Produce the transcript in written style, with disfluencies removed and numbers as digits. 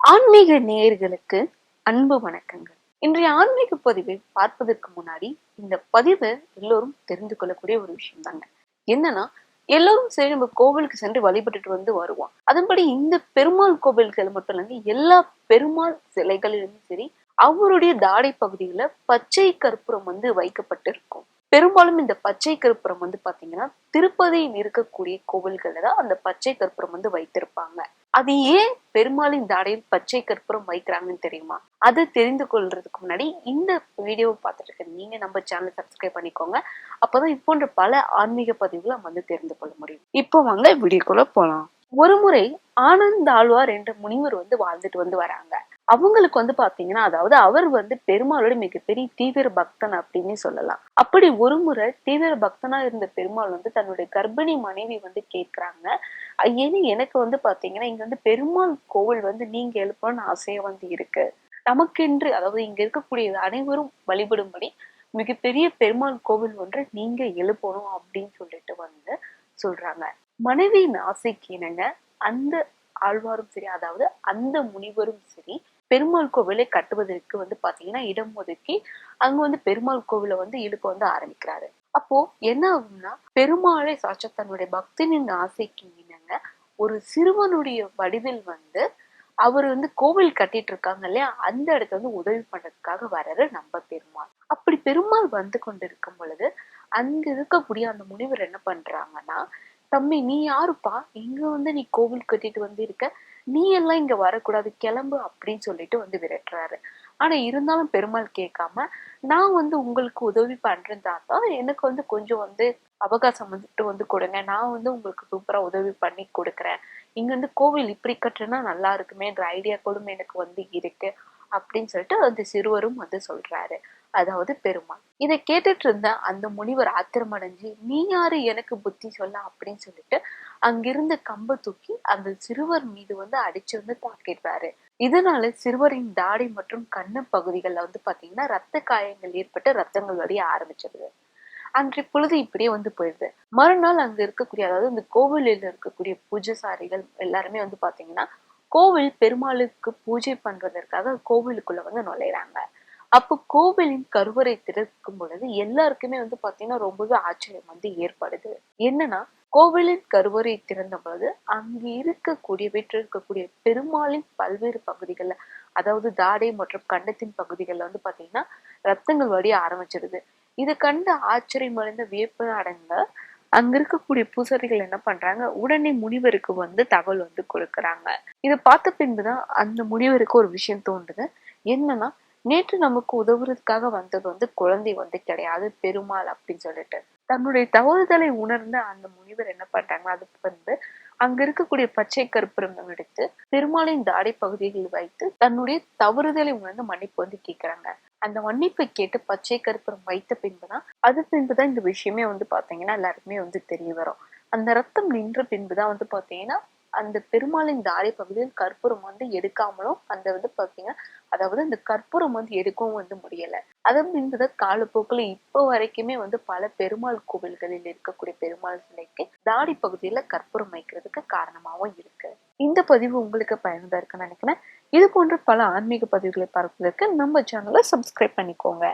ஆன்மீக நேயர்களுக்கு அன்பு வணக்கங்கள். இன்றைய ஆன்மீக பதிவை பார்ப்பதற்கு முன்னாடி இந்த பதிவை எல்லோரும் தெரிந்து கொள்ளக்கூடிய ஒரு விஷயம் தாங்க. என்னன்னா, எல்லோரும் சரி நம்ம கோவிலுக்கு சென்று வழிபட்டுட்டு வந்து வருவோம். அதன்படி இந்த பெருமாள் கோவில்கள் மட்டும் இல்லைங்க, எல்லா பெருமாள் சிலைகளிலும் சரி அவருடைய தாடை பகுதியில பச்சை கற்பூரம் வந்து வைக்கப்பட்டிருக்கும். பெரும்பாலும் இந்த பச்சை கற்பூரம் வந்து பாத்தீங்கன்னா திருப்பதியில் இருக்கக்கூடிய கோவில்கள்ல தான் அந்த பச்சை கற்பூரம் வந்து வைத்திருப்பாங்க. அது ஏன் பெருமாளின் தாடையில் பச்சை கற்பூரம் வைக்கிறாங்கன்னு தெரியுமா? அதை தெரிந்து கொள்றதுக்கு முன்னாடி இந்த வீடியோவை பார்த்துட்டு இருக்க நீங்க நம்ம சேனலை சப்ஸ்கிரைப் பண்ணிக்கோங்க. அப்பதான் இப்போ போன்ற பல ஆன்மீக பதிவுகளை நம்ம வந்து தெரிந்து கொள்ள முடியும். இப்போ வாங்க வீடியோக்குள்ள போலாம். ஒரு முறை ஆனந்த் ஆழ்வார் என்ற முனிவர் வந்து வாழ்ந்துட்டு வந்து வராங்க. அவங்களுக்கு வந்து பாத்தீங்கன்னா, அதாவது அவர் வந்து பெருமாளோட மிகப்பெரிய தீவிர பக்தன் அப்படின்னு சொல்லலாம். அப்படி ஒரு முறை தீவிர பக்தனா இருந்த பெருமாள் வந்து தன்னுடைய கர்ப்பிணி மனைவி வந்து கேட்கிறாங்க, ஏன்னு எனக்கு வந்து பாத்தீங்கன்னா இங்க வந்து பெருமாள் கோவில் வந்து நீங்க எழுப்பணும்னு ஆசையா வந்து இருக்கு. நமக்கென்று, அதாவது இங்க இருக்கக்கூடிய அனைவரும் வழிபடும்படி மிகப்பெரிய பெருமாள் கோவில் ஒன்றை நீங்க எழுப்பணும் அப்படின்னு சொல்லிட்டு வந்து சொல்றாங்க. மனைவியின் ஆசைக்கு இணங்க அந்த ஆழ்வாரும் சரி, அதாவது அந்த முனிவரும் சரி, பெருமாள் கோவிலை கட்டுவதற்கு வந்து பாத்தீங்கன்னா இடம் ஒதுக்கி அங்க வந்து பெருமாள் கோவிலை வந்து இழுக்க வந்து ஆரம்பிக்கிறாரு. அப்போ என்ன ஆகும்னா, பெருமாளை சாட்சாத் தன்னுடைய பக்தனின் ஆசைக்கு இணங்க ஒரு சிறுவனுடைய வடிவில் வந்து அவர் வந்து கோவில் கட்டிட்டு இருக்காங்க இல்லையா, அந்த இடத்துல வந்து உதவி பண்றதுக்காக வர்றாரு நம்ம பெருமாள். அப்படி பெருமாள் வந்து கொண்டிருக்கும் பொழுது அங்க இருக்கக்கூடிய அந்த முனிவர் என்ன பண்றாங்கன்னா, தம்பி நீ யாருப்பா, இங்க வந்து நீ கோவில் கட்டிட்டு வந்து இருக்க, நீ எல்லாம் இங்க வரக்கூடாது, கிளம்பு அப்படின்னு சொல்லிட்டு வந்து விரட்டுறாரு. ஆனா இருந்தாலும் பெருமாள் கேட்காம, நான் வந்து உங்களுக்கு உதவி பண்றேன் தாத்தா, எனக்கு வந்து கொஞ்சம் வந்து அவகாசம் வந்துட்டு வந்து கொடுங்க, நான் வந்து உங்களுக்கு சூப்பரா உதவி பண்ணி கொடுக்குறேன், இங்க வந்து கோவில் இப்படி கட்டுனா நல்லா இருக்குமேன்ற ஐடியாக்களும் எனக்கு வந்து இருக்கு அப்படின்னு சொல்லிட்டு அந்த சிறுவரும் வந்து சொல்றாரு, அதாவது பெருமாள். இதை கேட்டுட்டு இருந்த அந்த முனிவர் ஆத்திரமடைஞ்சு, நீ யாரு எனக்கு புத்தி சொல்ல அப்படின்னு சொல்லிட்டு அங்கிருந்த கம்பை தூக்கி அந்த சிறுவர் மீது வந்து அடிச்சு வந்து தாக்கிடுறாரு. இதனால சிறுவரின் தாடை மற்றும் கண்ணு பகுதிகள்ல வந்து பாத்தீங்கன்னா ரத்த காயங்கள் ஏற்பட்டு ரத்தங்கள் வடிய ஆரம்பிச்சிருது. அன்றைய பொழுது இப்படியே வந்து போயிடுது. மறுநாள் அங்க இருக்கக்கூடிய, அதாவது இந்த கோவிலில் இருக்கக்கூடிய பூஜைசாரிகள் எல்லாருமே வந்து பாத்தீங்கன்னா கோவில் பெருமாளுக்கு பூஜை பண்றதற்காக கோவிலுக்குள்ள வந்து நுழையிறாங்க. அப்போ கோவிலின் கருவறை திறக்கும் பொழுது எல்லாருக்குமே வந்து பாத்தீங்கன்னா ரொம்பவே ஆச்சரியம் வந்து ஏற்படுது. என்னன்னா, கோவிலின் கருவறை திறந்த பொழுது அங்கு இருக்கக்கூடிய வீற்றிருக்கக்கூடிய பெருமாளின் பல்வேறு பகுதிகள்ல, அதாவது தாடை மற்றும் கண்டத்தின் பகுதிகள்ல வந்து பாத்தீங்கன்னா ரத்தங்கள் வடிய ஆரம்பிச்சிருது. இதை கண்டு ஆச்சரியம் அடைந்த வியப்பு அடைந்த அங்க இருக்கக்கூடிய பூசாரிகள் என்ன பண்றாங்க, உடனே முனிவருக்கு வந்து தகவல் வந்து கொடுக்குறாங்க. இதை பார்த்த பின்புதான் அந்த முனிவருக்கு ஒரு விஷயம் தோன்றுது. என்னன்னா, நேற்று நமக்கு உதவுறதுக்காக வந்தது வந்து குழந்தை வந்து கிடையாது, பெருமாள் அப்படின்னு சொல்லிட்டு தன்னுடைய தவறுதலை உணர்ந்த அந்த முனிவர் என்ன பண்றாங்க, அதுக்கு வந்து அங்க இருக்கக்கூடிய பச்சை கற்பூரம் எடுத்து பெருமாளின் தாடை பகுதியில் வைத்து தன்னுடைய தவறுதலை உணர்ந்து மன்னிப்பு வந்து கேட்கிறாங்க. அந்த மன்னிப்பை கேட்டு பச்சை கற்பூரம் வைத்த பின்புதான், அது பின்புதான் இந்த விஷயமே வந்து பாத்தீங்கன்னா எல்லாருக்குமே வந்து தெரிய வரும். அந்த ரத்தம் நின்ற பின்புதான் வந்து பாத்தீங்கன்னா அந்த பெருமாளின் தாடை பகுதியில் கற்பூரம் வந்து எடுக்காமலும் அந்த வந்து பாத்தீங்கன்னா, அதாவது இந்த கற்பூரம் வந்து எடுக்கவும் வந்து முடியல. அதன் பின்புதான் காலப்போக்கில் இப்போ வரைக்குமே வந்து பல பெருமாள் கோவில்களில் இருக்கக்கூடிய பெருமாள் சிலைக்கு தாடி பகுதியில கற்பூரம் வைக்கிறதுக்கு காரணமாகவும் இருக்கு. இந்த பதிவு உங்களுக்கு பயனுள்ளதா இருக்குன்னு நினைக்கிறேன். இது போன்ற பல ஆன்மீக பதிவுகளை பார்ப்பதற்கு நம்ம சேனலை சப்ஸ்கிரைப் பண்ணிக்கோங்க.